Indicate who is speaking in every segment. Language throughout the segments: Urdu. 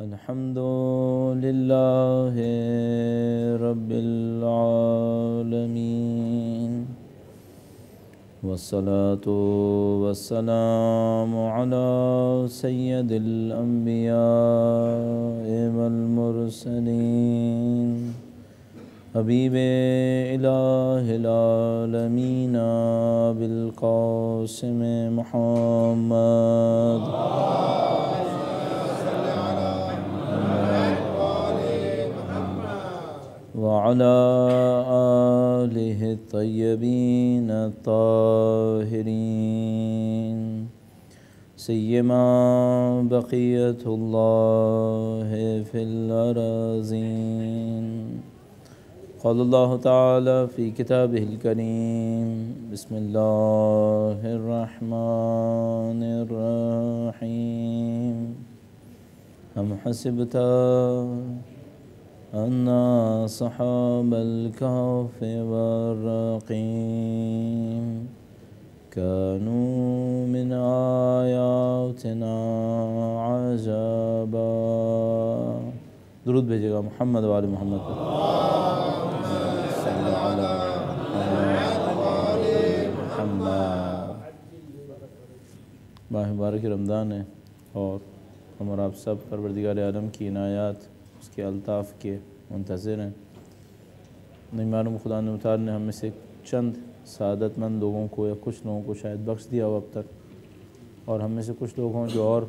Speaker 1: الحمد لله رب العالمين والصلاة والسلام على سيد الأنبياء والمرسلين حبيب إله العالمين بالقاسم محمد وعلى آله الطيبين الطاهرين سيما بقية الله في الأراضين. قال الله تعالى في كتابه الكريم: بسم الله الرحمن الرحيم. أم حسبت أن أصحاب الكهف والرقيم كانوا من آياتنا عجبا. درود بھیجے گا محمد و آل محمد پر. صلی علی محمد. ماہ مبارک رمضان ہے اور ہم اور آپ سب پروردگار عالم کی عنایات، اس کے الطاف کے منتظر ہیں. نہیں معلوم خدا متعال نے ہم میں سے چند سعادت مند لوگوں کو یا کچھ لوگوں کو شاید بخش دیا ہو اب تک، اور ہم میں سے کچھ لوگ ہوں جو اور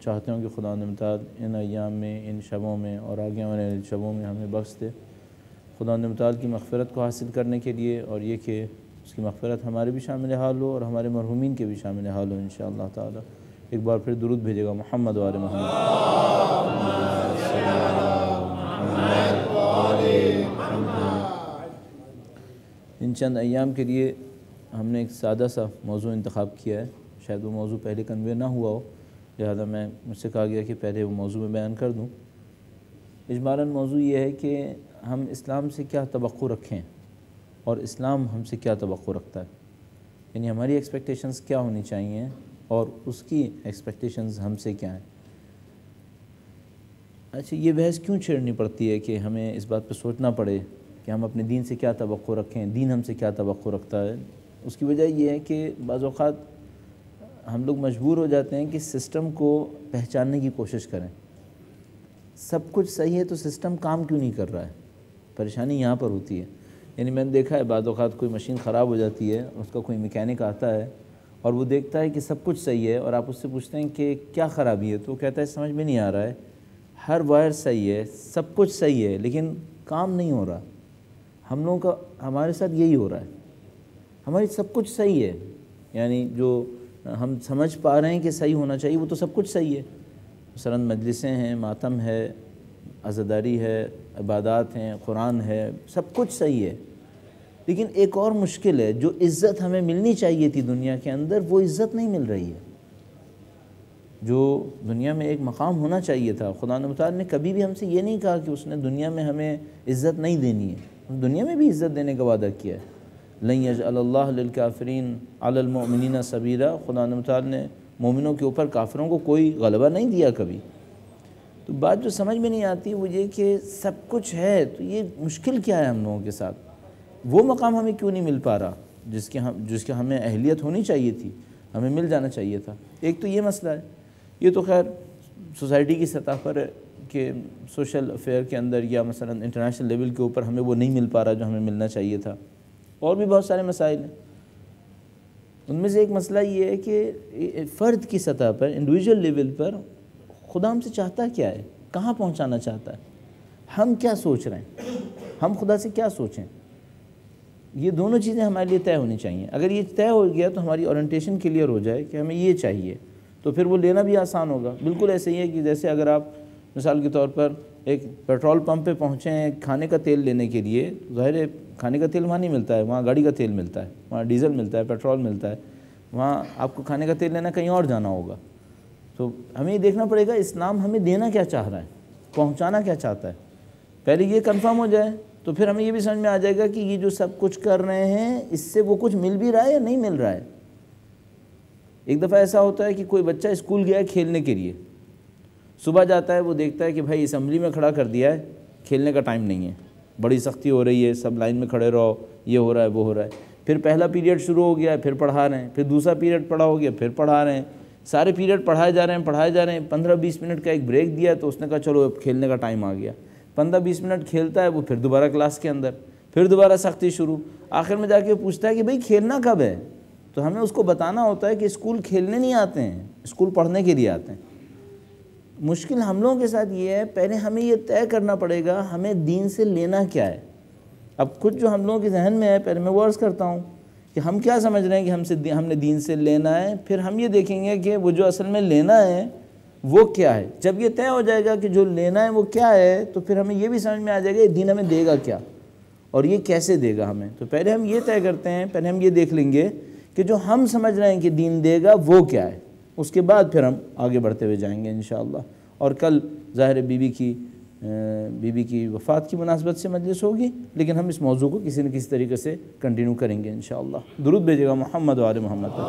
Speaker 1: چاہتے ہوں کہ خدا متعال ان ایام میں، ان شبوں میں اور آگے آنے والے شبوں میں ہمیں بخش دے. خدا متعال کی مغفرت کو حاصل کرنے کے لیے، اور یہ کہ اس کی مغفرت ہمارے بھی شامل حال ہو اور ہمارے مرحومین کے بھی شامل حال ہو انشاءاللہ تعالی. ایک بار پھر درود بھیجے گا محمد و آل محمد. ان چند ایام کے لیے ہم نے ایک سادہ سا موضوع انتخاب کیا ہے. شاید وہ موضوع پہلے کنوے نہ ہوا ہو، لہذا مجھ سے کہا گیا کہ پہلے وہ موضوع میں بیان کر دوں. اجمالاً موضوع یہ ہے کہ ہم اسلام سے کیا توقع رکھیں اور اسلام ہم سے کیا توقع رکھتا ہے، یعنی ہماری ایکسپیکٹیشنز کیا ہونی چاہیے اور اس کی ایکسپیکٹیشنز ہم سے کیا ہیں. اچھا، یہ بحث کیوں چھیڑنی پڑتی ہے کہ ہمیں اس بات پہ سوچنا پڑے کہ ہم اپنے دین سے کیا توقع رکھیں، دین ہم سے کیا توقع رکھتا ہے؟ اس کی وجہ یہ ہے کہ بعض اوقات ہم لوگ مجبور ہو جاتے ہیں کہ سسٹم کو پہچاننے کی کوشش کریں. سب کچھ صحیح ہے تو سسٹم کام کیوں نہیں کر رہا ہے؟ پریشانی یہاں پر ہوتی ہے. یعنی میں نے دیکھا ہے بعض اوقات کوئی مشین خراب ہو جاتی ہے، اس کا کوئی میکینک آتا ہے اور وہ دیکھتا ہے کہ سب کچھ صحیح ہے، اور آپ اس سے پوچھتے ہیں کہ کیا خرابی ہے، تو وہ کہتا ہے سمجھ میں نہیں آ رہا ہے، ہر وائر صحیح ہے، سب کچھ صحیح ہے، لیکن کام نہیں ہو رہا. ہم لوگوں کا ہمارے ساتھ یہی ہو رہا ہے. ہماری سب کچھ صحیح ہے، یعنی جو ہم سمجھ پا رہے ہیں کہ صحیح ہونا چاہیے وہ تو سب کچھ صحیح ہے. مثلاً مجلسیں ہیں، ماتم ہے، عزاداری ہے، عبادات ہیں، قرآن ہے، سب کچھ صحیح ہے. لیکن ایک اور مشکل ہے، جو عزت ہمیں ملنی چاہیے تھی دنیا کے اندر، وہ عزت نہیں مل رہی ہے. جو دنیا میں ایک مقام ہونا چاہیے تھا، خدا متعال نے کبھی بھی ہم سے یہ نہیں کہا کہ اس نے دنیا میں ہمیں عزت نہیں دینی ہے. دنیا میں بھی عزت دینے کا وعدہ کیا ہے. لن یجعل اللہ للکافرین علی المؤمنین سبیلا. خدا متعال نے مومنوں کے اوپر کافروں کو کوئی غلبہ نہیں دیا کبھی. تو بات جو سمجھ میں نہیں آتی وہ یہ کہ سب کچھ ہے تو یہ مشکل کیا ہے ہم لوگوں کے ساتھ؟ وہ مقام ہمیں کیوں نہیں مل پا رہا جس کی ہمیں اہلیت ہونی چاہیے تھی، ہمیں مل جانا چاہیے تھا. ایک تو یہ مسئلہ ہے. یہ تو خیر سوسائٹی کی سطح پر ہے کہ سوشل افیئر کے اندر یا مثلا انٹرنیشنل لیول کے اوپر ہمیں وہ نہیں مل پا رہا جو ہمیں ملنا چاہیے تھا. اور بھی بہت سارے مسائل ہیں. ان میں سے ایک مسئلہ یہ ہے کہ فرد کی سطح پر، انڈیویجول لیول پر خدا ہم سے چاہتا کیا ہے، کہاں پہنچانا چاہتا ہے، ہم کیا سوچ رہے ہیں، ہم خدا سے کیا سوچیں. یہ دونوں چیزیں ہمارے لیے طے ہونی چاہیے. اگر یہ طے ہو گیا تو ہماری اورینٹیشن کلیئر ہو جائے کہ ہمیں یہ چاہیے، تو پھر وہ لینا بھی آسان ہوگا. بالکل ایسے ہی ہے کہ جیسے اگر آپ مثال کے طور پر ایک پیٹرول پمپ پہ پہنچے ہیں کھانے کا تیل لینے کے لیے، ظاہر ہے کھانے کا تیل وہاں نہیں ملتا ہے، وہاں گاڑی کا تیل ملتا ہے، وہاں ڈیزل ملتا ہے، پیٹرول ملتا ہے. وہاں آپ کو کھانے کا تیل لینا کہیں اور جانا ہوگا. تو ہمیں یہ دیکھنا پڑے گا اسلام ہمیں دینا کیا چاہ رہا ہے، پہنچانا کیا چاہتا ہے. پہلے یہ کنفرم ہو جائے تو پھر ہمیں یہ بھی سمجھ میں آ جائے گا کہ یہ جو سب کچھ کر رہے ہیں اس سے وہ کچھ مل بھی رہا ہے یا نہیں مل رہا ہے. ایک دفعہ ایسا ہوتا ہے کہ کوئی بچہ اسکول گیا ہے کھیلنے کے لیے، صبح جاتا ہے وہ دیکھتا ہے کہ بھائی اسمبلی میں کھڑا کر دیا ہے، کھیلنے کا ٹائم نہیں ہے، بڑی سختی ہو رہی ہے، سب لائن میں کھڑے رہو، یہ ہو رہا ہے وہ ہو رہا ہے، پھر پہلا پیریڈ شروع ہو گیا ہے پھر پڑھا رہے ہیں، پھر دوسرا پیریڈ پڑھا ہو گیا پھر پڑھا رہے ہیں، سارے پیریڈ پڑھائے جا رہے ہیں 15-20 منٹ کا ایک بریک دیا تو اس نے کہا چلو اب کھیلنے کا ٹائم آ گیا، 15-20 منٹ کھیلتا ہے وہ، پھر دوبارہ کلاس کے اندر، پھر دوبارہ سختی شروع، آخر میں جا کے پوچھتا ہے کہ بھئی کھیلنا کب ہے؟ تو ہمیں اس کو بتانا ہوتا ہے کہ اسکول کھیلنے نہیں آتے ہیں، اسکول پڑھنے کے لیے آتے ہیں۔ مشکل ہم لوگوں کے ساتھ یہ ہے، پہلے ہمیں یہ طے کرنا پڑے گا ہمیں دین سے لینا کیا ہے۔ اب کچھ جو ہم لوگوں کے ذہن میں ہے، پہلے میں وہ عرض کرتا ہوں کہ ہم کیا سمجھ رہے ہیں کہ ہم نے دین سے لینا ہے، پھر ہم یہ دیکھیں گے کہ وہ جو اصل میں لینا ہے وہ کیا ہے۔ جب یہ طے ہو جائے گا کہ جو لینا ہے وہ کیا ہے، تو پھر ہمیں یہ بھی سمجھ میں آ جائے گا یہ دین ہمیں دے گا کیا اور یہ کیسے دے گا ہمیں۔ تو پہلے ہم یہ طے کرتے ہیں، پہلے ہم یہ دیکھ لیں گے کہ جو ہم سمجھ رہے ہیں کہ دین دے گا وہ کیا ہے، اس کے بعد پھر ہم آگے بڑھتے ہوئے جائیں گے انشاءاللہ۔ اور کل ظاہر بی بی کی وفات کی مناسبت سے مجلس ہوگی، لیکن ہم اس موضوع کو کسی نہ کسی طریقے سے کنٹینیو کریں گے انشاءاللہ۔ درود بھیجے گا محمد و آل محمد پر۔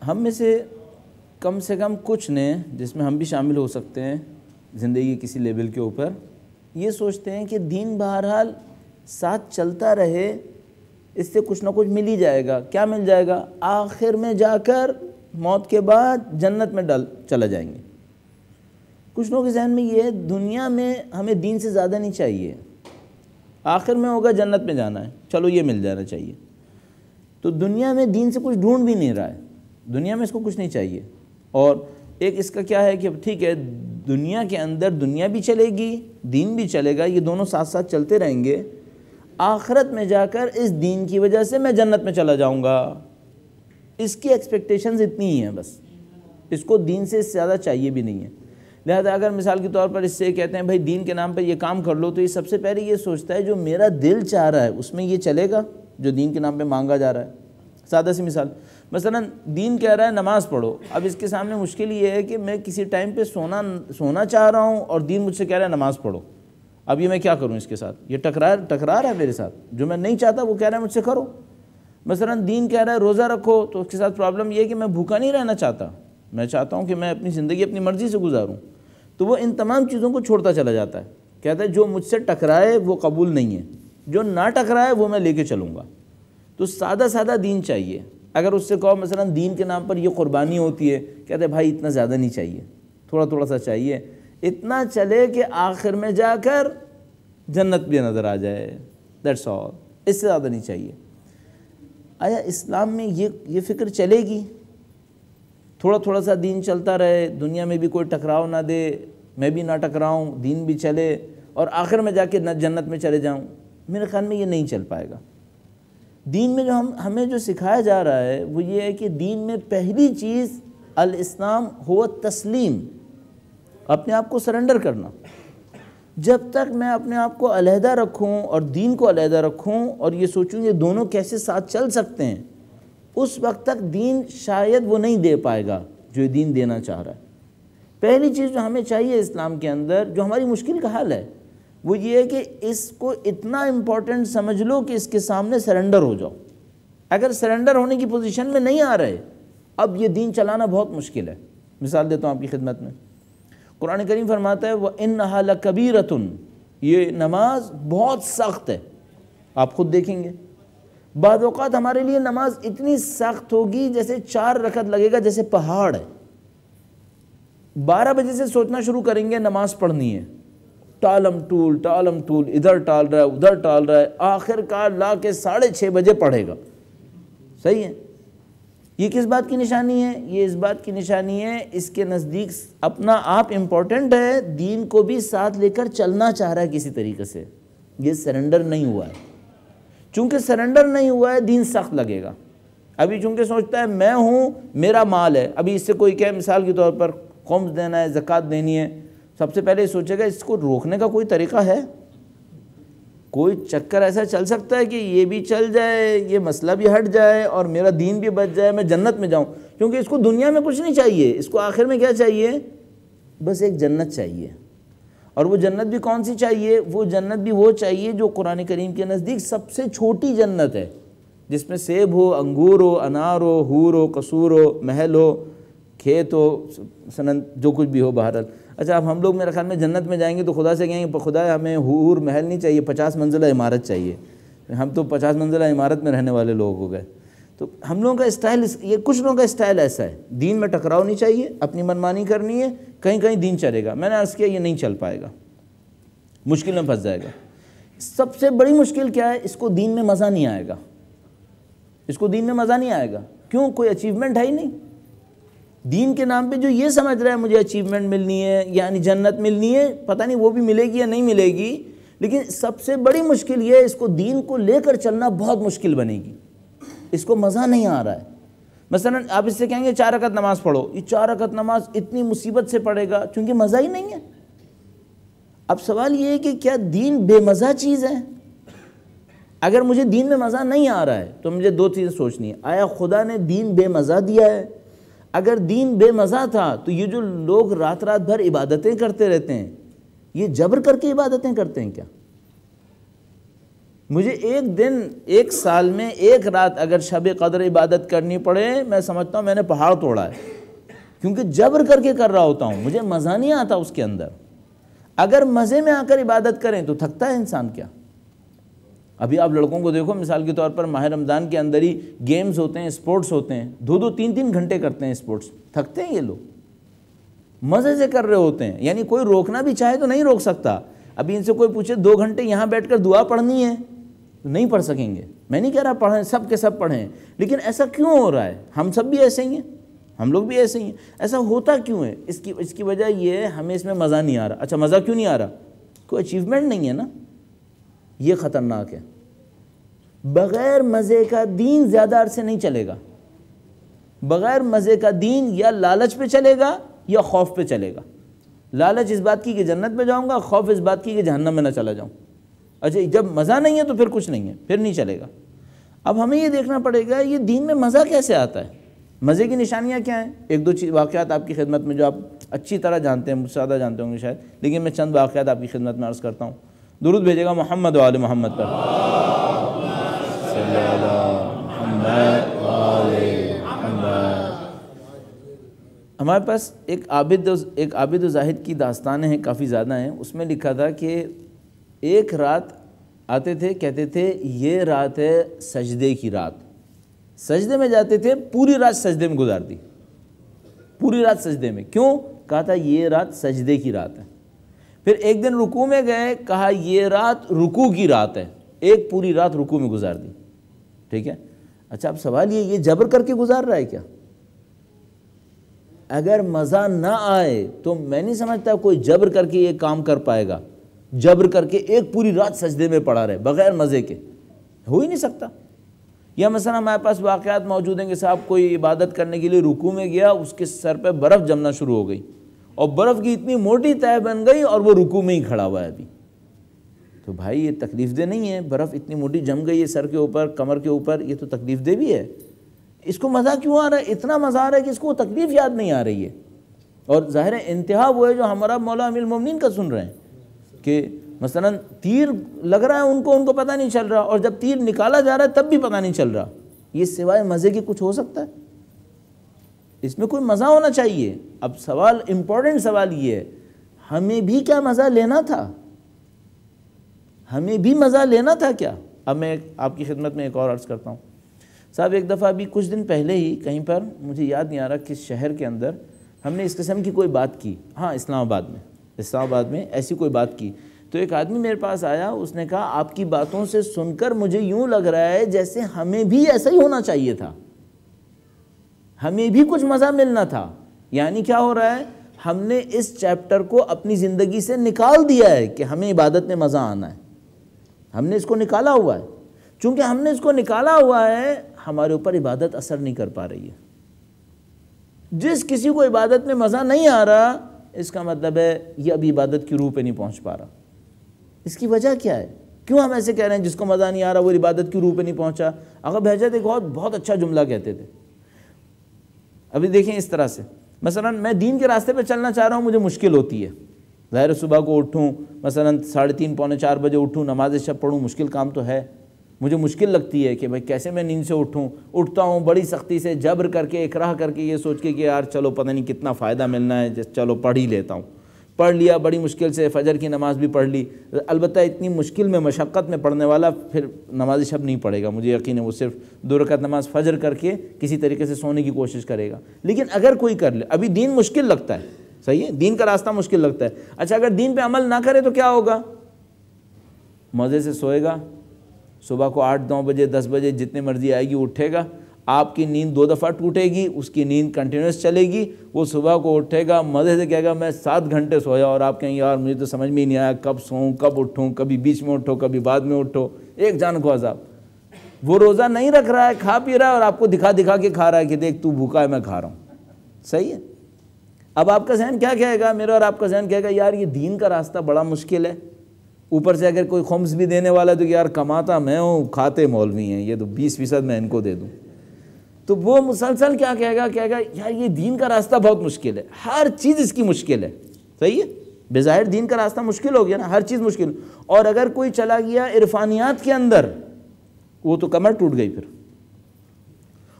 Speaker 1: ہم میں سے کم کچھ نے، جس میں ہم بھی شامل ہو سکتے ہیں زندگی کسی لیول کے اوپر، یہ سوچتے ہیں کہ دین بہرحال ساتھ چلتا رہے، اس سے کچھ نہ کچھ مل ہی جائے گا۔ کیا مل جائے گا؟ آخر میں جا کر موت کے بعد جنت میں چلا جائیں گے۔ کچھ لوگوں کے ذہن میں یہ ہے دنیا میں ہمیں دین سے زیادہ نہیں چاہیے، آخر میں ہوگا جنت میں جانا ہے، چلو یہ مل جانا چاہیے۔ تو دنیا میں دین سے کچھ ڈھونڈ بھی نہیں رہا ہے، دنیا میں اس کو کچھ نہیں چاہیے۔ اور ایک اس کا کیا ہے کہ ٹھیک ہے دنیا کے اندر دنیا بھی چلے گی، دین بھی چلے گا، یہ دونوں ساتھ ساتھ چلتے رہیں گے، آخرت میں جا کر اس دین کی وجہ سے میں جنت میں چلا جاؤں گا، اس کی ایکسپیکٹیشنز اتنی ہی ہیں، بس اس کو دین سے زیادہ چاہیے بھی نہیں ہے۔ لہذا اگر مثال کے طور پر اس سے کہتے ہیں بھائی دین کے نام پر یہ کام کر لو، تو یہ سب سے پہلے یہ سوچتا ہے جو میرا دل چاہ رہا ہے اس میں یہ چلے گا جو دین کے نام پہ مانگا جا رہا ہے۔ سادہ سی مثال، مثلا دین کہہ رہا ہے نماز پڑھو، اب اس کے سامنے مشکل یہ ہے کہ میں کسی ٹائم پہ سونا چاہ رہا ہوں اور دین مجھ سے کہہ رہا ہے نماز پڑھو، اب یہ میں کیا کروں اس کے ساتھ؟ یہ ٹکرا رہا ہے میرے ساتھ، جو میں نہیں چاہتا وہ کہہ رہا ہے مجھ سے کرو۔ مثلا دین کہہ رہا ہے روزہ رکھو، تو اس کے ساتھ پرابلم یہ ہے کہ میں بھوکا نہیں رہنا چاہتا، میں چاہتا ہوں کہ میں اپنی زندگی اپنی مرضی سے گزاروں، تو وہ ان تمام چیزوں کو چھوڑتا چلا جاتا ہے، کہتا ہے جو مجھ سے ٹکرائے وہ قبول نہیں ہے، جو نہ ٹکرائے وہ میں لے کے چلوں گا۔ تو سادہ دین چاہیے۔ اگر اس سے کہو مثلا دین کے نام پر یہ قربانی ہوتی ہے، کہتے ہیں بھائی اتنا زیادہ نہیں چاہیے، تھوڑا سا چاہیے، اتنا چلے کہ آخر میں جا کر جنت بھی نظر آ جائے، دیٹس آل، اس سے زیادہ نہیں چاہیے۔ آیا اسلام میں یہ فکر چلے گی؟ تھوڑا سا دین چلتا رہے، دنیا میں بھی کوئی ٹکراؤ نہ دے، میں بھی نہ ٹکراؤں، دین بھی چلے اور آخر میں جا کے جنت میں چلے جاؤں؟ میرے خیال میں یہ نہیں چل پائے گا۔ دین میں جو ہمیں جو سکھایا جا رہا ہے وہ یہ ہے کہ دین میں پہلی چیز الاسلام ہوا تسلیم، اپنے آپ کو سرنڈر کرنا۔ جب تک میں اپنے آپ کو علیحدہ رکھوں اور دین کو علیحدہ رکھوں اور یہ سوچوں یہ دونوں کیسے ساتھ چل سکتے ہیں، اس وقت تک دین شاید وہ نہیں دے پائے گا جو دین دینا چاہ رہا ہے۔ پہلی چیز جو ہمیں چاہیے اسلام کے اندر، جو ہماری مشکل کا حل ہے، وہ یہ ہے کہ اس کو اتنا امپورٹنٹ سمجھ لو کہ اس کے سامنے سرنڈر ہو جاؤ۔ اگر سرنڈر ہونے کی پوزیشن میں نہیں آ رہے، اب یہ دین چلانا بہت مشکل ہے۔ مثال دیتا ہوں آپ کی خدمت میں، قرآن کریم فرماتا ہے وَإِنَّهَا لَكَبِيرَةٌ، یہ نماز بہت سخت ہے۔ آپ خود دیکھیں گے بعض اوقات ہمارے لیے نماز اتنی سخت ہوگی جیسے 4 رکعت لگے گا جیسے پہاڑ ہے۔ 12 بجے سے سوچنا شروع کریں گے نماز پڑھنی ہے، ٹالم ٹول ادھر ٹال رہا ہے ادھر ٹال رہا ہے، آخر کار لا کے 6:30 بجے پڑھے گا۔ صحیح ہے؟ یہ کس بات کی نشانی ہے؟ یہ اس بات کی نشانی ہے اس کے نزدیک اپنا آپ امپورٹنٹ ہے، دین کو بھی ساتھ لے کر چلنا چاہ رہا ہے کسی طریقے سے، یہ سرنڈر نہیں ہوا ہے۔ چونکہ سرنڈر نہیں ہوا ہے دین سخت لگے گا۔ ابھی چونکہ سوچتا ہے میں ہوں، میرا مال ہے، ابھی اس سے کوئی کہے مثال کے طور پر خمس دینا ہے، زکوٰۃ دینی ہے، سب سے پہلے سوچے گا اس کو روکنے کا کوئی طریقہ ہے؟ کوئی چکر ایسا چل سکتا ہے کہ یہ بھی چل جائے، یہ مسئلہ بھی ہٹ جائے اور میرا دین بھی بچ جائے، میں جنت میں جاؤں؟ کیونکہ اس کو دنیا میں کچھ نہیں چاہیے، اس کو آخر میں کیا چاہیے؟ بس ایک جنت چاہیے۔ اور وہ جنت بھی کون سی چاہیے؟ وہ جنت بھی وہ چاہیے جو قرآن کریم کے نزدیک سب سے چھوٹی جنت ہے، جس میں سیب ہو، انگور ہو، انار ہو، حور ہو، قصور ہو، محل ہو، کھیت ہو، سنن جو کچھ بھی ہو بہرحال۔ اچھا اب ہم لوگ میرے خیال میں جنت میں جائیں گے تو خدا سے کہیں گے خدا ہمیں حور محل نہیں چاہیے، 50 منزلہ عمارت چاہیے، ہم تو 50 منزلہ عمارت میں رہنے والے لوگ ہو گئے۔ تو ہم لوگوں کا اسٹائل، یہ کچھ لوگوں کا اسٹائل ایسا ہے، دین میں ٹکراؤ نہیں چاہیے، اپنی منمانی کرنی ہے، کہیں کہیں دین چلے گا۔ میں نے عرض کیا یہ نہیں چل پائے گا، مشکل میں پھنس جائے گا۔ سب سے بڑی مشکل کیا ہے؟ اس کو دین میں مزہ نہیں آئے گا، اس کو دین میں مزہ نہیں آئے گا۔ کیوں؟ کوئی اچیومنٹ ہے ہی نہیں۔ دین کے نام پہ جو یہ سمجھ رہا ہے مجھے اچیومنٹ ملنی ہے، یعنی جنت ملنی ہے، پتہ نہیں وہ بھی ملے گی یا نہیں ملے گی، لیکن سب سے بڑی مشکل یہ ہے اس کو دین کو لے کر چلنا بہت مشکل بنے گی، اس کو مزہ نہیں آ رہا ہے۔ مثلا آپ اس سے کہیں گے 4 رکعت نماز پڑھو، یہ 4 رکعت نماز اتنی مصیبت سے پڑھے گا چونکہ مزہ ہی نہیں ہے۔ اب سوال یہ ہے کہ کیا دین بے مزہ چیز ہے؟ اگر مجھے دین میں مزہ نہیں آ رہا ہے تو مجھے 2 چیزیں سوچنی ہے۔ آیا خدا نے دین بے مزہ دیا ہے؟ اگر دین بے مزہ تھا تو یہ جو لوگ رات رات بھر عبادتیں کرتے رہتے ہیں یہ جبر کر کے عبادتیں کرتے ہیں کیا؟ مجھے ایک دن، ایک سال میں ایک رات اگر شب قدر عبادت کرنی پڑے میں سمجھتا ہوں میں نے پہاڑ توڑا ہے، کیونکہ جبر کر کے کر رہا ہوتا ہوں، مجھے مزہ نہیں آتا اس کے اندر۔ اگر مزے میں آ کر عبادت کریں تو تھکتا ہے انسان کیا؟ ابھی آپ لڑکوں کو دیکھو، مثال کے طور پر ماہ رمضان کے اندر ہی گیمز ہوتے ہیں، سپورٹس ہوتے ہیں، 2-2 3-3 گھنٹے کرتے ہیں سپورٹس، تھکتے ہیں یہ لوگ، مزے سے کر رہے ہوتے ہیں، یعنی کوئی روکنا بھی چاہے تو نہیں روک سکتا۔ ابھی ان سے کوئی پوچھے 2 گھنٹے یہاں بیٹھ کر دعا پڑھنی ہے تو نہیں پڑھ سکیں گے۔ میں نہیں کہہ رہا پڑھیں، سب کے سب پڑھیں، لیکن ایسا کیوں ہو رہا ہے؟ ہم سب بھی ایسے ہی ہیں، ہم لوگ بھی ایسے ہی ہیں، ایسا ہوتا کیوں ہے؟ اس کی وجہ یہ ہے ہمیں اس میں مزہ نہیں آ رہا۔ اچھا مزہ کیوں نہیں آ رہا؟ کوئی اچیومنٹ نہیں ہے نا، یہ خطرناک ہے۔ بغیر مزے کا دین زیادہ عرصے نہیں چلے گا۔ بغیر مزے کا دین یا لالچ پہ چلے گا یا خوف پہ چلے گا۔ لالچ اس بات کی کہ جنت میں جاؤں گا، خوف اس بات کی کہ جہنم میں نہ چلا جاؤں۔ اچھا جب مزہ نہیں ہے تو پھر کچھ نہیں ہے، پھر نہیں چلے گا۔ اب ہمیں یہ دیکھنا پڑے گا یہ دین میں مزہ کیسے آتا ہے، مزے کی نشانیاں کیا ہیں۔ 1-2 واقعات آپ کی خدمت میں جو آپ اچھی طرح جانتے ہیں، مجھ سے زیادہ جانتے ہوں گے شاید، لیکن میں چند واقعات آپ کی خدمت میں عرض کرتا ہوں۔ درود بھیجے گا محمد و آل محمد پر۔ ہمارے پاس ایک عابد و زاہد کی داستانیں ہیں، کافی زیادہ ہیں۔ اس میں لکھا تھا کہ ایک رات آتے تھے، کہتے تھے یہ رات ہے سجدے کی رات، سجدے میں جاتے تھے، پوری رات سجدے میں گزار دی، پوری رات سجدے میں۔ کیوں؟ کہا تھا یہ رات سجدے کی رات ہے۔ پھر ایک دن رکوع میں گئے، کہا یہ رات رکوع کی رات ہے، ایک پوری رات رکوع میں گزار دی۔ ٹھیک ہے، اچھا اب سوال یہ جبر کر کے گزار رہا ہے کیا؟ اگر مزہ نہ آئے تو میں نہیں سمجھتا کوئی جبر کر کے یہ کام کر پائے گا، جبر کر کے ایک پوری رات سجدے میں پڑا رہے بغیر مزے کے، ہو ہی نہیں سکتا۔ یا مثلا ہمارے پاس واقعات موجود ہیں کہ صاحب کوئی عبادت کرنے کے لیے رکوع میں گیا، اس کے سر پہ برف جمنا شروع ہو گئی اور برف کی اتنی موٹی تہہ بن گئی اور وہ رکوع میں ہی کھڑا ہوا ہے ابھی۔ تو بھائی یہ تکلیف دہ نہیں ہے؟ برف اتنی موٹی جم گئی ہے سر کے اوپر، کمر کے اوپر، یہ تو تکلیف دہ بھی ہے۔ اس کو مزہ کیوں آ رہا ہے؟ اتنا مزہ آ رہا ہے کہ اس کو تکلیف یاد نہیں آ رہی ہے۔ اور ظاہر انتہا وہ ہے جو ہمارا مولا امیر المومنین کا سن رہے ہیں کہ مثلا تیر لگ رہا ہے ان کو پتہ نہیں چل رہا، اور جب تیر نکالا جا رہا ہے تب بھی پتہ نہیں چل رہا۔ یہ سوائے مزے کے کچھ ہو سکتا ہے؟ اس میں کوئی مزہ ہونا چاہیے۔ اب سوال، امپورٹنٹ سوال یہ ہے، ہمیں بھی کیا مزہ لینا تھا؟ ہمیں بھی مزہ لینا تھا کیا؟ اب میں آپ کی خدمت میں ایک اور عرض کرتا ہوں۔ صاحب ایک دفعہ ابھی کچھ دن پہلے ہی کہیں پر، مجھے یاد نہیں آ رہا کس شہر کے اندر، ہم نے اس قسم کی کوئی بات کی، ہاں اسلام آباد میں ایسی کوئی بات کی۔ تو ایک آدمی میرے پاس آیا، اس نے کہا آپ کی باتوں سے سن کر مجھے یوں لگ رہا ہے جیسے ہمیں بھی ایسا ہی ہونا چاہیے تھا، ہمیں بھی کچھ مزہ ملنا تھا۔ یعنی کیا ہو رہا ہے؟ ہم نے اس چیپٹر کو اپنی زندگی سے نکال دیا ہے کہ ہمیں عبادت میں مزہ آنا ہے، ہم نے اس کو نکالا ہوا ہے۔ چونکہ ہم نے اس کو نکالا ہوا ہے، ہمارے اوپر عبادت اثر نہیں کر پا رہی ہے۔ جس کسی کو عبادت میں مزہ نہیں آ رہا، اس کا مطلب ہے یہ ابھی عبادت کی روح پہ نہیں پہنچ پا رہا۔ اس کی وجہ کیا ہے؟ کیوں ہم ایسے کہہ رہے ہیں جس کو مزہ نہیں آ رہا وہ عبادت کی روح پہ نہیں پہنچا؟ اگر بہجت ایک بہت اچھا جملہ کہتے تھے، ابھی دیکھیں اس طرح سے، مثلا میں دین کے راستے پہ چلنا چاہ رہا ہوں، مجھے مشکل ہوتی ہے، ظاہر صبح کو اٹھوں، مثلا 3:30 پونے 4 بجے اٹھوں، نماز شب پڑھوں، مشکل کام تو ہے۔ مجھے مشکل لگتی ہے کہ بھائی کیسے میں نیند سے اٹھتا ہوں بڑی سختی سے، جبر کر کے، اکراہ کر کے، یہ سوچ کے کہ یار چلو پتہ نہیں کتنا فائدہ ملنا ہے، چلو پڑھ ہی لیتا ہوں، پڑھ لیا بڑی مشکل سے، فجر کی نماز بھی پڑھ لی۔ البتہ اتنی مشکل میں، مشقت میں پڑھنے والا پھر نماز شب نہیں پڑھے گا، مجھے یقین ہے، وہ صرف 2 رکعت نماز فجر کر کے کسی طریقے سے سونے کی کوشش کرے گا۔ لیکن اگر کوئی کر لے، ابھی دین مشکل لگتا ہے، صحیح ہے، دین کا راستہ مشکل لگتا ہے، اچھا اگر دین پہ عمل نہ کرے تو کیا ہوگا؟ مزے سے سوئے گا، صبح کو 8 9 بجے 10 بجے جتنے مرضی آئے گی اٹھے گا، آپ کی نیند 2 دفعہ ٹوٹے گی، اس کی نیند کنٹینیوس چلے گی، وہ صبح کو اٹھے گا مزے سے کہے گا میں 7 گھنٹے سویا، اور آپ کہیں یار مجھے تو سمجھ میں ہی نہیں آیا کب سوؤں کب اٹھوں، کبھی بیچ میں اٹھو کبھی بعد میں اٹھو، ایک جان کو عذاب۔ وہ روزہ نہیں رکھ رہا ہے، کھا پی رہا ہے، اور آپ کو دکھا دکھا کے کھا رہا ہے کہ دیکھ تو بھوکا ہے میں کھا رہا ہوں، صحیح ہے۔ اب آپ کا ذہن کیا کہے گا؟ میرا اور آپ کا ذہن کہے گا یار یہ دین کا راستہ بڑا مشکل ہے، اوپر سے اگر کوئی خمس بھی دینے والا ہے تو یار کماتا میں ہوں، کھاتے مولوی ہیں، یہ تو 20% میں ان کو دے دوں۔ تو وہ مسلسل کیا کہے گا یار یہ دین کا راستہ بہت مشکل ہے، ہر چیز اس کی مشکل ہے، صحیح ہے، بظاہر دین کا راستہ مشکل ہو گیا نا، ہر چیز مشکل۔ اور اگر کوئی چلا گیا عرفانیات کے اندر، وہ تو کمر ٹوٹ گئی، پھر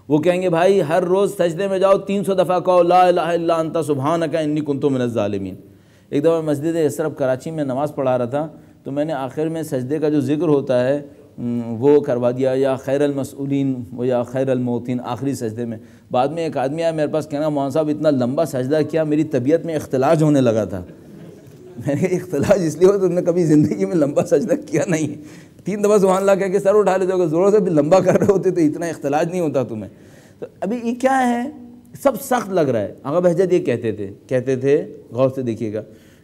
Speaker 1: وہ کہیں گے بھائی ہر روز سجدے میں جاؤ 300 دفعہ کہو لا الہ الا انت سبحانک انی کنت من الظالمین۔ ایک دفعہ مسجد یسرب کراچی میں نماز پڑھا رہا تھا، تو میں نے آخر میں سجدے کا جو ذکر ہوتا ہے وہ کروا دیا، یا خیر المسئولین و یا خیر الموتین، آخری سجدے میں۔ بعد میں ایک آدمی آیا میرے پاس، کہنا مولانا صاحب اتنا لمبا سجدہ کیا میری طبیعت میں اختلاج ہونے لگا تھا۔ میں نے اختلاج اس لیے ہو تم نے کبھی زندگی میں لمبا سجدہ کیا نہیں، 3 دفعہ سبحان اللہ کہہ کے سر اٹھا لیتے ہو، اگر زوروں سے بھی لمبا کر رہے ہوتے تو اتنا اختلاج نہیں ہوتا تمہیں۔ تو ابھی یہ کیا ہے، سب سخت لگ رہا ہے۔ آغا بہجت یہ کہتے تھے، غور سے دیکھیے گا،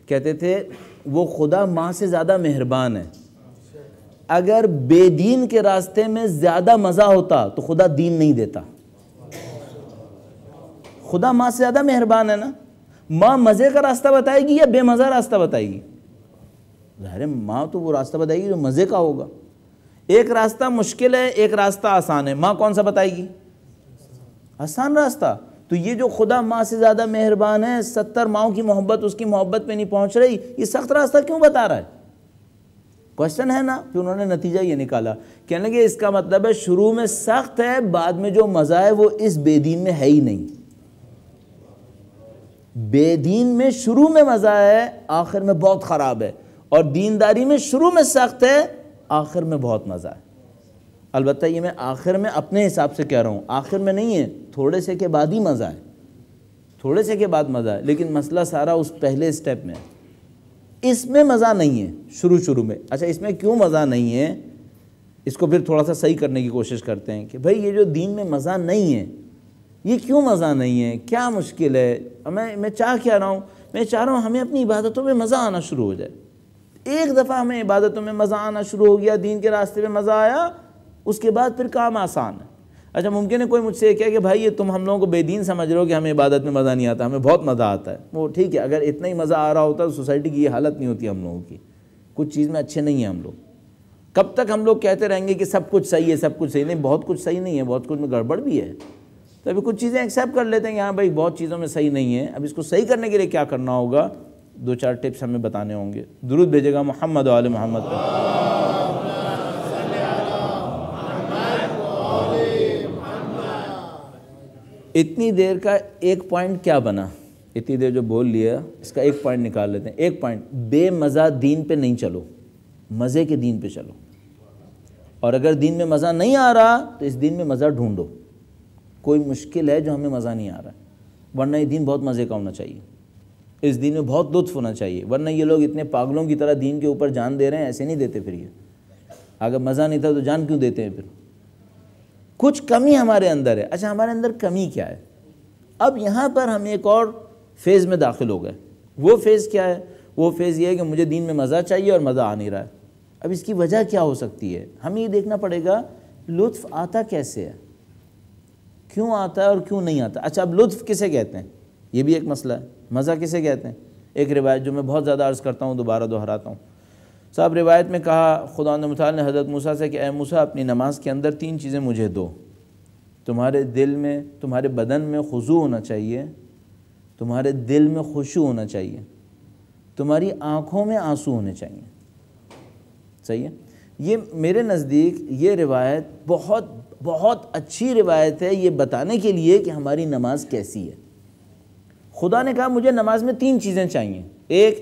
Speaker 1: کہتے تھے وہ خدا ماں سے زیادہ مہربان ہے، اگر بے دین کے راستے میں زیادہ مزہ ہوتا تو خدا دین نہیں دیتا۔ خدا ماں سے زیادہ مہربان ہے نا، ماں مزے کا راستہ بتائے گی یا بے مزہ راستہ بتائے گی؟ ظاہر ہے ماں تو وہ راستہ بتائے گی جو مزے کا ہوگا۔ ایک راستہ مشکل ہے، ایک راستہ آسان ہے، ماں کون سا بتائے گی؟ آسان راستہ۔ تو یہ جو خدا ماں سے زیادہ مہربان ہے، 70 ماؤں کی محبت اس کی محبت پہ نہیں پہنچ رہی، یہ سخت راستہ کیوں بتا رہا ہے؟ کوشچن ہے نا۔ پھر انہوں نے نتیجہ یہ نکالا، کہنے لگے اس کا مطلب ہے شروع میں سخت ہے، بعد میں جو مزہ ہے وہ اس بے دین میں ہے ہی نہیں۔ بے دین میں شروع میں مزہ ہے، آخر میں بہت خراب ہے، اور دینداری میں شروع میں سخت ہے، آخر میں بہت مزہ ہے۔ البتہ یہ میں آخر میں اپنے حساب سے کہہ رہا ہوں، آخر میں نہیں ہے، تھوڑے سے کے بعد ہی مزہ ہے، تھوڑے سے کے بعد مزہ ہے، لیکن مسئلہ سارا اس پہلے سٹیپ میں ہے۔ اس میں مزہ نہیں ہے شروع میں۔ اچھا اس میں کیوں مزہ نہیں ہے، اس کو پھر تھوڑا سا صحیح کرنے کی کوشش کرتے ہیں کہ بھائی یہ جو دین میں مزہ نہیں ہے، یہ کیوں مزہ نہیں ہے، کیا مشکل ہے؟ میں چاہ کیا رہا ہوں؟ میں چاہ رہا ہوں ہمیں اپنی عبادتوں میں مزہ آنا شروع ہو جائے۔ ایک دفعہ ہمیں عبادتوں میں مزہ آنا شروع ہو گیا، دین کے راستے میں مزہ آیا، اس کے بعد پھر کام آسان ہے۔ اچھا ممکن ہے کوئی مجھ سے یہ کہے کہ بھائی یہ تم ہم لوگوں کو بے دین سمجھ رہے ہو کہ ہمیں عبادت میں مزہ نہیں آتا، ہمیں بہت مزہ آتا ہے۔ وہ ٹھیک ہے، اگر اتنا ہی مزہ آ رہا ہوتا تو سوسائٹی کی یہ حالت نہیں ہوتی ہم لوگوں کی۔ کچھ چیز میں اچھے نہیں ہیں ہم لوگ۔ کب تک ہم لوگ کہتے رہیں گے کہ سب کچھ صحیح ہے، سب کچھ صحیح نہیں؟ بہت کچھ صحیح نہیں ہے، بہت کچھ میں گڑبڑ بھی ہے۔ تو ابھی کچھ چیزیں ایکسیپٹ کر لیتے ہیں کہ ہاں بھائی بہت چیزوں میں صحیح نہیں ہے، اب اس کو صحیح کرنے کے لیے کیا کرنا ہوگا؟ 2-4 ٹپس ہمیں بتانے ہوں گے۔ درود بھیجے گا محمد و آل محمد پر۔ اتنی دیر کا ایک پوائنٹ کیا بنا؟ اتنی دیر جو بول لیا اس کا ایک پوائنٹ نکال لیتے ہیں۔ ایک پوائنٹ، بے مزہ دین پہ نہیں چلو، مزے کے دین پہ چلو۔ اور اگر دین میں مزہ نہیں آ رہا تو اس دین میں مزہ ڈھونڈو۔ کوئی مشکل ہے جو ہمیں مزہ نہیں آ رہا ہے، ورنہ یہ دین بہت مزے کا ہونا چاہیے، اس دین میں بہت لطف ہونا چاہیے، ورنہ یہ لوگ اتنے پاگلوں کی طرح دین کے اوپر جان دے رہے ہیں، ایسے نہیں دیتے۔ پھر یہ اگر مزہ نہیں تھا تو جان کیوں دیتے ہیں؟ پھر کچھ کمی ہمارے اندر ہے۔ اچھا ہمارے اندر کمی کیا ہے؟ اب یہاں پر ہم ایک اور فیز میں داخل ہو گئے۔ وہ فیز کیا ہے؟ وہ فیز یہ ہے کہ مجھے دین میں مزہ چاہیے اور مزہ آ نہیں رہا ہے۔ اب اس کی وجہ کیا ہو سکتی ہے؟ ہمیں یہ دیکھنا پڑے گا لطف آتا کیسے ہے، کیوں آتا ہے اور کیوں نہیں آتا۔ اچھا اب لطف کسے کہتے ہیں؟ یہ بھی ایک مسئلہ ہے۔ مزہ کسے کہتے ہیں؟ ایک روایت جو میں بہت زیادہ عرض کرتا ہوں، دوبارہ دہراتا ہوں۔ صاحب روایت میں کہا خداوند متعال نے حضرت موسیٰ سے کہ اے موسیٰ اپنی نماز کے اندر 3 چیزیں مجھے دو، تمہارے دل میں، تمہارے بدن میں خضوع ہونا چاہیے، تمہارے دل میں خشوع ہونا چاہیے، تمہاری آنکھوں میں آنسو ہونے چاہیے۔ صحیح ہے؟ یہ میرے نزدیک یہ روایت بہت بہت اچھی روایت ہے یہ بتانے کے لیے کہ ہماری نماز کیسی ہے۔ خدا نے کہا مجھے نماز میں 3 چیزیں چاہیے۔ ایک،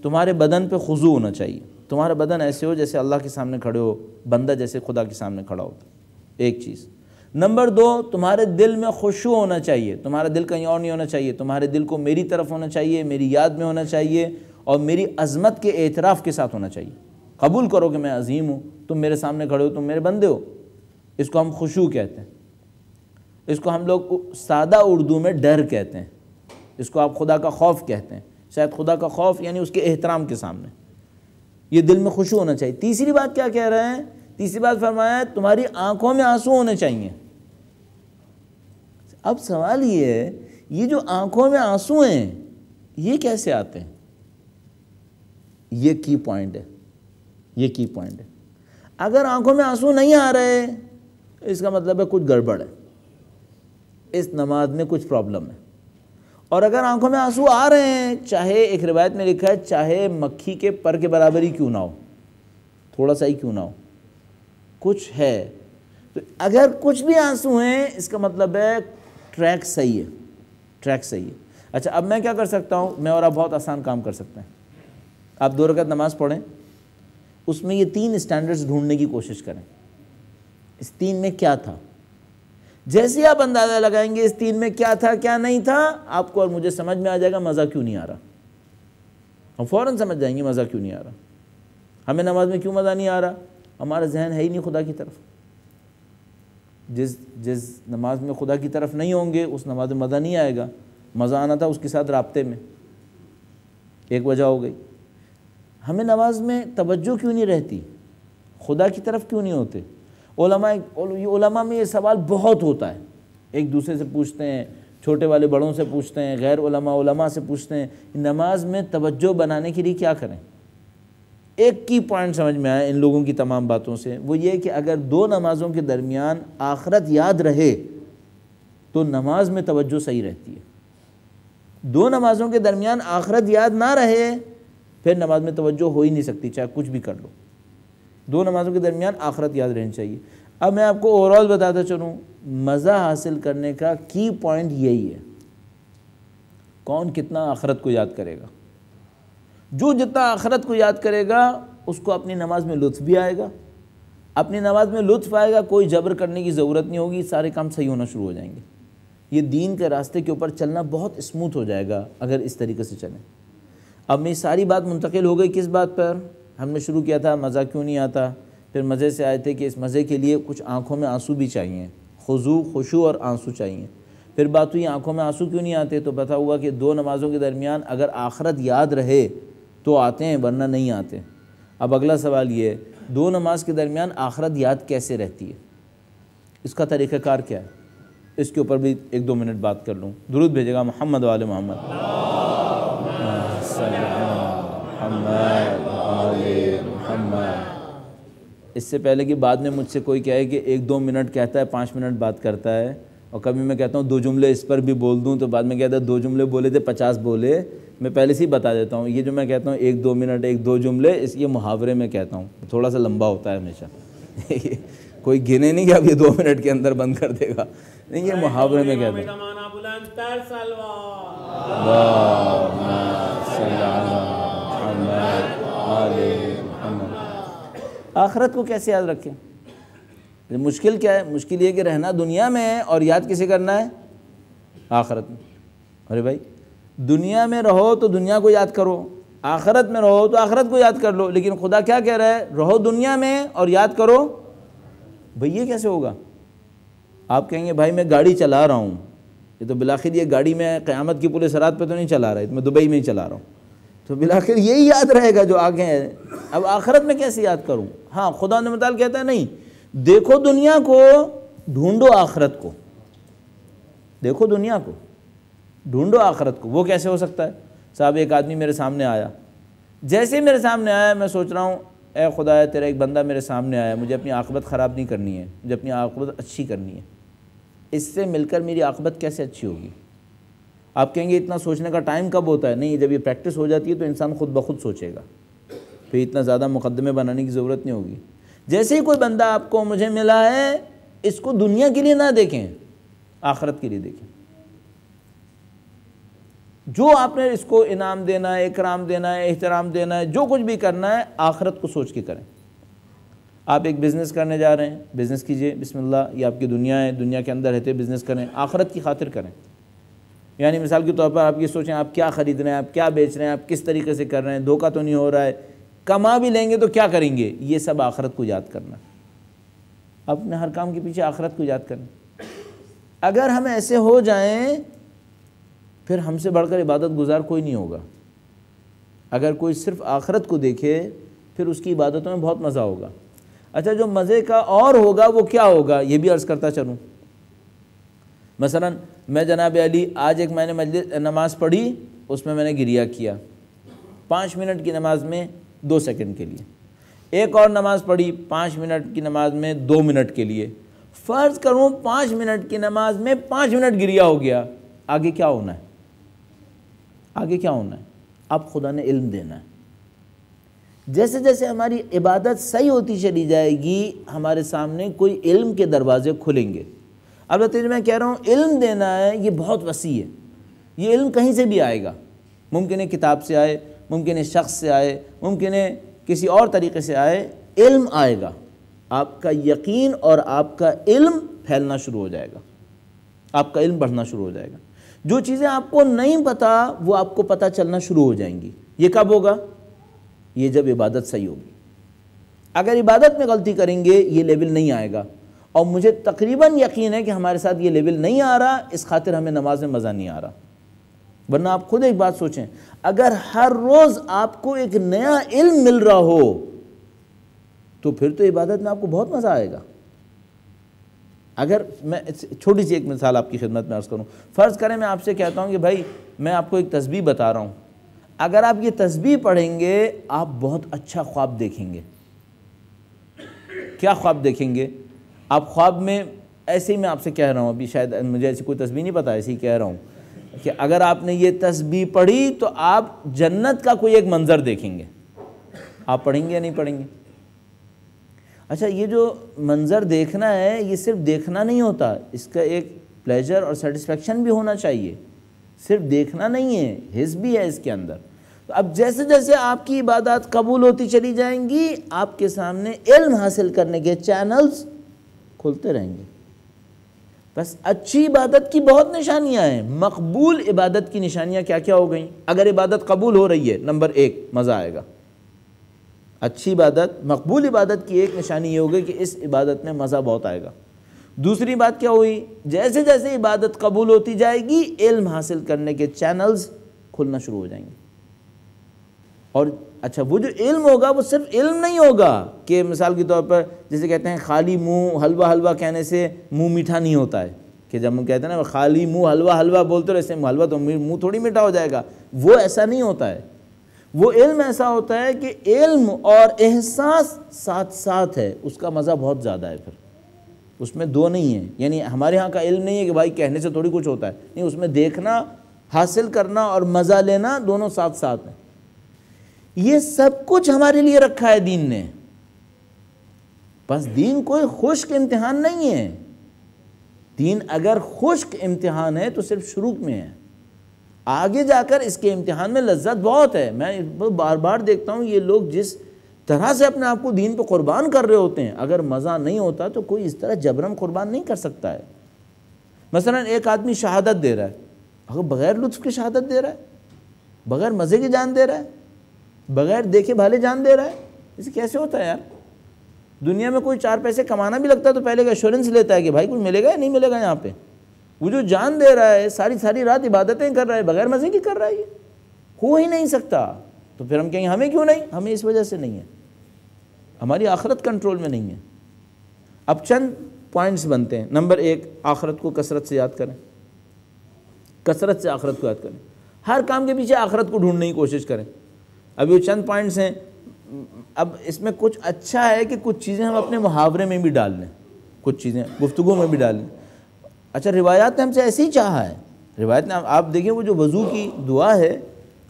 Speaker 1: تمہارے بدن پہ خضوع ہونا چاہیے، تمہارا بدن ایسے ہو جیسے اللہ کے سامنے کھڑے ہو، بندہ جیسے خدا کے سامنے کھڑا ہوتا ہے، ایک چیز۔ نمبر 2، تمہارے دل میں خشوع ہونا چاہیے، تمہارا دل کہیں اور نہیں ہونا چاہیے، تمہارے دل کو میری طرف ہونا چاہیے، میری یاد میں ہونا چاہیے، اور میری عظمت کے اعتراف کے ساتھ ہونا چاہیے۔ قبول کرو کہ میں عظیم ہوں، تم میرے سامنے کھڑے ہو، تم میرے بندے ہو۔ اس کو ہم خشوع کہتے ہیں، اس کو ہم لوگ سادہ اردو میں ڈر کہتے ہیں، اس کو آپ خدا کا خوف کہتے ہیں۔ شاید خدا کا خوف یعنی اس کے احترام کے سامنے یہ دل میں خشوع ہونا چاہیے۔ تیسری بات کیا کہہ رہے ہیں؟ تیسری بات فرمایا ہے تمہاری آنکھوں میں آنسو ہونے چاہیے۔ اب سوال یہ ہے، یہ جو آنکھوں میں آنسو ہیں یہ کیسے آتے ہیں؟ یہ کی پوائنٹ ہے، یہ کی پوائنٹ ہے۔ اگر آنکھوں میں آنسو نہیں آ رہے اس کا مطلب ہے کچھ گڑبڑ ہے، اس نماز میں کچھ پرابلم ہے۔ اور اگر آنکھوں میں آنسو آ رہے ہیں، چاہے ایک روایت میں لکھا ہے چاہے مکھی کے پر کے برابر ہی کیوں نہ ہو، تھوڑا سا ہی کیوں نہ ہو، کچھ ہے، تو اگر کچھ بھی آنسو ہیں اس کا مطلب ہے ٹریک صحیح ہے، ٹریک صحیح ہے۔ اچھا اب میں کیا کر سکتا ہوں؟ میں اور آپ بہت آسان کام کر سکتے ہیں۔ آپ 2 رکعت نماز پڑھیں، اس میں یہ 3 اسٹینڈرڈز ڈھونڈنے کی کوشش کریں، اس 3 میں کیا تھا۔ جیسے آپ اندازہ لگائیں گے اس 3 میں کیا تھا کیا نہیں تھا، آپ کو اور مجھے سمجھ میں آ جائے گا مزہ کیوں نہیں آ رہا۔ ہم فوراً سمجھ جائیں گے مزہ کیوں نہیں آ رہا، ہمیں نماز میں کیوں مزہ نہیں آ رہا۔ ہمارا ذہن ہے ہی نہیں خدا کی طرف۔ جس نماز میں خدا کی طرف نہیں ہوں گے اس نماز میں مزہ نہیں آئے گا۔ مزہ آنا تھا اس کے ساتھ رابطے میں، ایک وجہ ہو گئی۔ ہمیں نماز میں توجہ کیوں نہیں رہتی، خدا کی طرف کیوں نہیں ہوتے۔ علماء میں یہ سوال بہت ہوتا ہے، ایک دوسرے سے پوچھتے ہیں، چھوٹے والے بڑوں سے پوچھتے ہیں، غیر علماء سے پوچھتے ہیں نماز میں توجہ بنانے کے لیے کیا کریں۔ ایک کی پوائنٹ سمجھ میں آیا ان لوگوں کی تمام باتوں سے، وہ یہ کہ اگر 2 نمازوں کے درمیان آخرت یاد رہے تو نماز میں توجہ صحیح رہتی ہے۔ 2 نمازوں کے درمیان آخرت یاد نہ رہے پھر نماز میں توجہ ہو ہی نہیں سکتی، چاہے کچھ بھی کر لو۔ 2 نمازوں کے درمیان آخرت یاد رہنی چاہیے۔ اب میں آپ کو اوور آل بتاتا چلوں، مزہ حاصل کرنے کا کی پوائنٹ یہی ہے، کون کتنا آخرت کو یاد کرے گا۔ جو جتنا آخرت کو یاد کرے گا اس کو اپنی نماز میں لطف بھی آئے گا، اپنی نماز میں لطف آئے گا، کوئی جبر کرنے کی ضرورت نہیں ہوگی، سارے کام صحیح ہونا شروع ہو جائیں گے۔ یہ دین کے راستے کے اوپر چلنا بہت اسموتھ ہو جائے گا اگر اس طریقے سے چلیں۔ اب میں ساری بات منتقل ہو گئی کس بات پر؟ ہم نے شروع کیا تھا مزہ کیوں نہیں آتا، پھر مزے سے آئے تھے کہ اس مزے کے لیے کچھ آنکھوں میں آنسو بھی چاہیے، خشوع اور آنسو چاہیے۔ پھر بات ہوئی آنکھوں میں آنسو کیوں نہیں آتے، تو پتہ ہوا کہ 2 نمازوں کے درمیان اگر آخرت یاد رہے تو آتے ہیں ورنہ نہیں آتے۔ اب اگلا سوال یہ ہے 2 نماز کے درمیان آخرت یاد کیسے رہتی ہے، اس کا طریقہ کار کیا ہے؟ اس کے اوپر بھی 1-2 منٹ بات کر لوں۔ درود بھیجے گا محمد و آل محمد۔ اس سے پہلے کہ بعد میں مجھ سے کوئی کہے کہ 1-2 منٹ کہتا ہے 5 منٹ بات کرتا ہے، اور کبھی میں کہتا ہوں 2 جملے اس پر بھی بول دوں تو بعد میں کہتا ہے 2 جملے بولے تھے 50 بولے۔ میں پہلے سے ہی بتا دیتا ہوں یہ جو میں کہتا ہوں 1-2 منٹ 1-2 جملے، یہ محاورے میں کہتا ہوں، تھوڑا سا لمبا ہوتا ہے ہمیشہ۔ کوئی گنے نہیں کہ اب یہ 2 منٹ کے اندر بند کر دے گا، نہیں، یہ محاورے میں کہتا ہوں۔ آخرت کو کیسے یاد رکھیں؟ مشکل کیا ہے؟ مشکل یہ کہ رہنا دنیا میں ہے اور یاد کسے کرنا ہے؟ آخرت میں۔ ارے بھائی دنیا میں رہو تو دنیا کو یاد کرو، آخرت میں رہو تو آخرت کو یاد کر لو، لیکن خدا کیا کہہ رہا ہے؟ رہو دنیا میں اور یاد کرو۔ بھئی یہ کیسے ہوگا؟ آپ کہیں گے بھائی میں گاڑی چلا رہا ہوں، یہ تو بالآخر یہ گاڑی میں قیامت کی پورے سرات پہ تو نہیں چلا رہا ہے، میں دبئی میں ہی چلا رہا ہوں، تو بالآخر یہی یاد رہے گا جو آگے ہے۔ اب آخرت میں کیسے یاد کروں؟ ہاں خدا نے متعال کہتا ہے نہیں، دیکھو دنیا کو، ڈھونڈو آخرت کو، دیکھو دنیا کو، ڈھونڈو آخرت کو۔ وہ کیسے ہو سکتا ہے؟ صاحب ایک آدمی میرے سامنے آیا، جیسے ہی میرے سامنے آیا میں سوچ رہا ہوں اے خدا تیرا ایک بندہ میرے سامنے آیا، مجھے اپنی عاقبت خراب نہیں کرنی ہے، مجھے اپنی عاقبت اچھی کرنی ہے، اس سے مل کر میری عاقبت کیسے اچھی ہوگی؟ آپ کہیں گے اتنا سوچنے کا ٹائم کب ہوتا ہے؟ نہیں، جب یہ پریکٹس ہو جاتی ہے تو انسان خود بخود سوچے گا، پھر اتنا زیادہ مقدمے بنانے کی ضرورت نہیں ہوگی۔ جیسے ہی کوئی بندہ آپ کو مجھے ملا ہے، اس کو دنیا کے لیے نہ دیکھیں، آخرت کے لیے دیکھیں۔ جو آپ نے اس کو انعام دینا ہے، اکرام دینا ہے، احترام دینا ہے، جو کچھ بھی کرنا ہے، آخرت کو سوچ کے کریں۔ آپ ایک بزنس کرنے جا رہے ہیں، بزنس کیجئے، بسم اللہ، یہ آپ کی دنیا ہے، دنیا کے اندر رہتے بزنس کریں، آخرت کی خاطر کریں۔ یعنی مثال کے طور پر آپ یہ سوچیں آپ کیا خرید رہے ہیں، آپ کیا بیچ رہے ہیں، آپ کس طریقے سے کر رہے ہیں، دھوکہ تو نہیں ہو رہا ہے، کما بھی لیں گے تو کیا کریں گے، یہ سب آخرت کو یاد کرنا۔ اپنے ہر کام کے پیچھے آخرت کو یاد کرنا۔ اگر ہم ایسے ہو جائیں پھر ہم سے بڑھ کر عبادت گزار کوئی نہیں ہوگا۔ اگر کوئی صرف آخرت کو دیکھے پھر اس کی عبادتوں میں بہت مزہ ہوگا۔ اچھا، جو مزے کا اور ہوگا وہ کیا ہوگا یہ بھی عرض کرتا چلوں۔ مثلا میں جناب علی آج ایک میں نے نماز پڑھی، اس میں نے گریہ کیا 5 منٹ کی نماز میں 2 سیکنڈ کے لیے، ایک اور نماز پڑھی 5 منٹ کی نماز میں 2 منٹ کے لیے۔ فرض کروں 5 منٹ کی نماز میں 5 منٹ گریہ ہو گیا، آگے کیا ہونا ہے؟ آگے کیا ہونا ہے؟ اب خدا نے علم دینا ہے۔ جیسے جیسے ہماری عبادت صحیح ہوتی چلی جائے گی، ہمارے سامنے کوئی علم کے دروازے کھلیں گے۔ البتہ جو میں کہہ رہا ہوں علم دینا ہے یہ بہت وسیع ہے، یہ علم کہیں سے بھی آئے گا، ممکن ہے کتاب سے آئے، ممکن ہے شخص سے آئے، ممکن ہے کسی اور طریقے سے آئے، علم آئے گا۔ آپ کا یقین اور آپ کا علم پھیلنا شروع ہو جائے گا، آپ کا علم بڑھنا شروع ہو جائے گا۔ جو چیزیں آپ کو نہیں پتہ وہ آپ کو پتہ چلنا شروع ہو جائیں گی۔ یہ کب ہوگا؟ یہ جب عبادت صحیح ہوگی۔ اگر عبادت میں غلطی کریں گے یہ لیول نہیں آئے گا، اور مجھے تقریباً یقین ہے کہ ہمارے ساتھ یہ لیول نہیں آ رہا، اس خاطر ہمیں نماز میں مزہ نہیں آ رہا۔ ورنہ آپ خود ایک بات سوچیں، اگر ہر روز آپ کو ایک نیا علم مل رہا ہو تو پھر تو عبادت میں آپ کو بہت مزہ آئے گا۔ اگر میں چھوٹی سی ایک مثال آپ کی خدمت میں عرض کروں، فرض کریں میں آپ سے کہتا ہوں کہ بھائی میں آپ کو ایک تسبیح بتا رہا ہوں، اگر آپ یہ تسبیح پڑھیں گے آپ بہت اچھا خواب دیکھیں گے۔ کیا خواب دیکھیں گے؟ آپ خواب میں ایسے ہی میں آپ سے کہہ رہا ہوں، ابھی شاید مجھے ایسی کوئی تسبیح نہیں پتا، ایسے ہی کہہ رہا ہوں کہ اگر آپ نے یہ تسبیح پڑھی تو آپ جنت کا کوئی ایک منظر دیکھیں گے۔ آپ پڑھیں گے یا نہیں پڑھیں گے؟ اچھا، یہ جو منظر دیکھنا ہے یہ صرف دیکھنا نہیں ہوتا، اس کا ایک پلیجر اور سیٹسفیکشن بھی ہونا چاہیے، صرف دیکھنا نہیں ہے، حس بھی ہے اس کے اندر۔ تو اب جیسے جیسے آپ کی عبادات قبول ہوتی چلی جائیں گی آپ کے سامنے علم حاصل کرنے کے چینلز کھلتے رہیں گے۔ بس اچھی عبادت کی بہت نشانیاں ہیں۔ مقبول عبادت کی نشانیاں کیا کیا ہو گئیں؟ اگر عبادت قبول ہو رہی ہے، نمبر 1 مزہ آئے گا۔ اچھی عبادت، مقبول عبادت کی ایک نشانی یہ ہوگی کہ اس عبادت میں مزہ بہت آئے گا۔ دوسری بات کیا ہوئی؟ جیسے جیسے عبادت قبول ہوتی جائے گی علم حاصل کرنے کے چینلز کھلنا شروع ہو جائیں گے۔ اور اچھا، وہ جو علم ہوگا وہ صرف علم نہیں ہوگا کہ مثال کے طور پر جسے کہتے ہیں خالی منہ حلوہ حلوہ کہنے سے منہ میٹھا نہیں ہوتا ہے، کہ جب ہم کہتے ہیں نا خالی منہ حلوہ حلوہ بولتے رہے، حلوہ تو منہ تھوڑی میٹھا ہو جائے گا، وہ ایسا نہیں ہوتا ہے۔ وہ علم ایسا ہوتا ہے کہ علم اور احساس ساتھ ساتھ ہے، اس کا مزہ بہت زیادہ ہے، پھر اس میں دو نہیں ہے۔ یعنی ہمارے ہاں کا علم نہیں ہے کہ بھائی کہنے سے تھوڑی کچھ ہوتا ہے، نہیں، اس میں دیکھنا، حاصل کرنا اور مزہ لینا دونوں ساتھ ساتھ ہیں۔ یہ سب کچھ ہمارے لیے رکھا ہے دین نے، بس دین کوئی خشک امتحان نہیں ہے۔ دین اگر خشک امتحان ہے تو صرف شروع میں ہے، آگے جا کر اس کے امتحان میں لذت بہت ہے۔ میں بار بار دیکھتا ہوں یہ لوگ جس طرح سے اپنے آپ کو دین پہ قربان کر رہے ہوتے ہیں، اگر مزہ نہیں ہوتا تو کوئی اس طرح جبرن قربان نہیں کر سکتا ہے۔ مثلا ایک آدمی شہادت دے رہا ہے، اگر بغیر لطف کی شہادت دے رہا ہے، بغیر مزے کی جان دے رہا ہے، بغیر دیکھے بھالے جان دے رہا ہے، اسے کیسے ہوتا ہے یار؟ دنیا میں کوئی 4 پیسے کمانا بھی لگتا ہے تو پہلے کا ایشورنس لیتا ہے کہ بھائی کچھ ملے گا یا نہیں ملے گا یہاں پہ۔ وہ جو جان دے رہا ہے، ساری رات عبادتیں کر رہا ہے، بغیر مزے کی کر رہا ہے، یہ ہو ہی نہیں سکتا۔ تو پھر ہم کہیں گے ہمیں کیوں نہیں؟ ہمیں اس وجہ سے نہیں ہے، ہماری آخرت کنٹرول میں نہیں ہے۔ اب چند پوائنٹس بنتے ہیں۔ نمبر 1، آخرت کو کثرت سے یاد کریں، کثرت سے آخرت کو یاد کریں، ہر کام کے پیچھے آخرت کو ڈھونڈنے کی کوشش کریں۔ اب یہ چند پوائنٹس ہیں۔ اب اس میں کچھ اچھا ہے کہ کچھ چیزیں ہم اپنے محاورے میں بھی ڈال لیں، کچھ چیزیں گفتگو میں بھی ڈال لیں۔ اچھا، روایات نے ہم سے ایسے ہی چاہا ہے، روایت نے، آپ دیکھیں وہ جو وضو کی دعا ہے،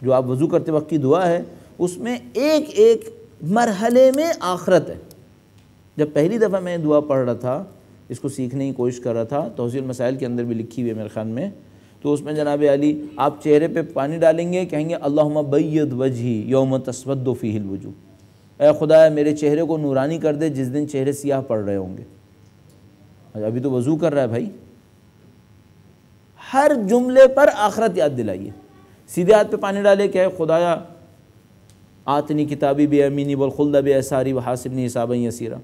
Speaker 1: جو آپ وضو کرتے وقت کی دعا ہے، اس میں ایک ایک مرحلے میں آخرت ہے۔ جب پہلی دفعہ میں دعا پڑھ رہا تھا، اس کو سیکھنے کی کوشش کر رہا تھا، توضیح المسائل کے اندر بھی لکھی ہوئی ہے میرے خیال میں، تو اس میں جناب علی آپ چہرے پہ پانی ڈالیں گے، کہیں گے اللہم بید وجہی یوم تسود فیہ الوجوہ، اے خدا میرے چہرے کو نورانی کر دے جس دن چہرے سیاہ پڑ رہے ہوں گے۔ ابھی تو وضو کر رہا ہے بھائی، ہر جملے پر آخرت یاد دلائیے۔ سیدھے ہاتھ پہ پانی ڈالے کہ اے خدایا آتنی کتابی بیمینی والخلد بیساری وحاسبنی حسابا یسیرا،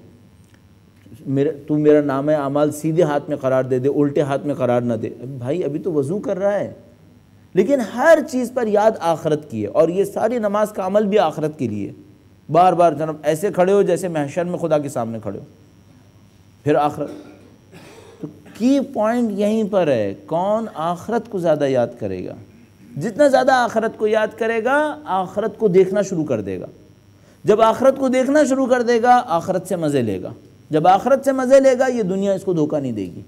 Speaker 1: تو میرا نام اعمال سیدھے ہاتھ میں قرار دے دے، الٹے ہاتھ میں قرار نہ دے۔ بھائی ابھی تو وضو کر رہا ہے، لیکن ہر چیز پر یاد آخرت کی ہے، اور یہ ساری نماز کا عمل بھی آخرت کے لیے، بار بار جناب ایسے کھڑے ہو جیسے محشر میں خدا کے سامنے کھڑے ہو، پھر آخرت۔ تو کی پوائنٹ یہیں پر ہے، کون آخرت کو زیادہ یاد کرے گا؟ جتنا زیادہ آخرت کو یاد کرے گا، آخرت کو دیکھنا شروع کر دے گا۔ جب آخرت کو دیکھنا شروع کر دے گا، آخرت سے مزے لے گا۔ جب آخرت سے مزے لے گا، یہ دنیا اس کو دھوکہ نہیں دے گی۔